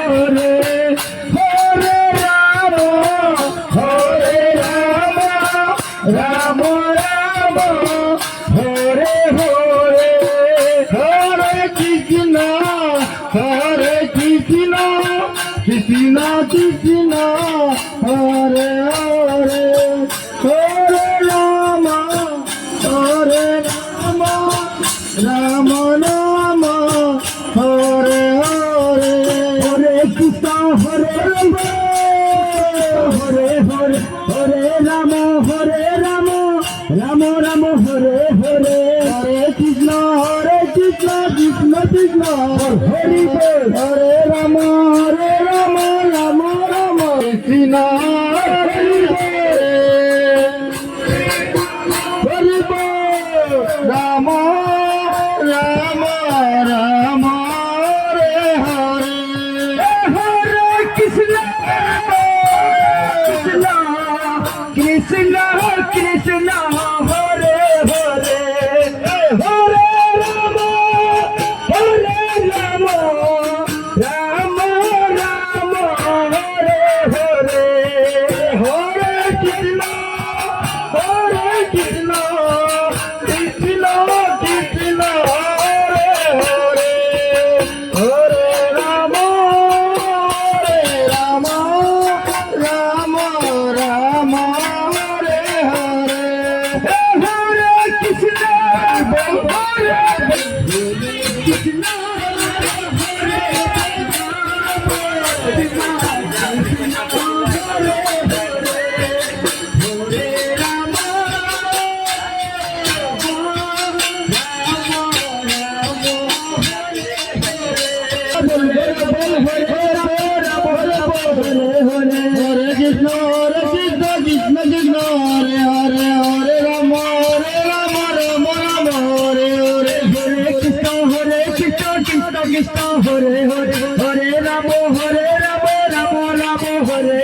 Hare Hare Ram Ram Ram Hare Hare Hare Krishna Krishna Krishna Hare Hare Hare Ram Ram Ram Hare Hare Hare Krishna হরে Ram Hare Hare Hare Ram Ram Ram Hare Hare Hare Krishna Krishna Krishna Hari বল হরে Ram Ram Ram Krishna Hari বল Ram Ram Ram Hare Hare Hare Krishna Krishna Krishna Hare Hare Hare Ram Ram Ram Hare Hare Hare Krishna Krishna Krishna Krishna Hare Hare Hare Ram Ram Ram Ram Hare Hare Hare Krishna হরে Krishna हरे Krishna Krishna Krishna Hare Hare Hare Ram Ram Ram Hare Hare Hare Krishna Krishna Krishna Hare Hare Hare Ram Ram Ram हरे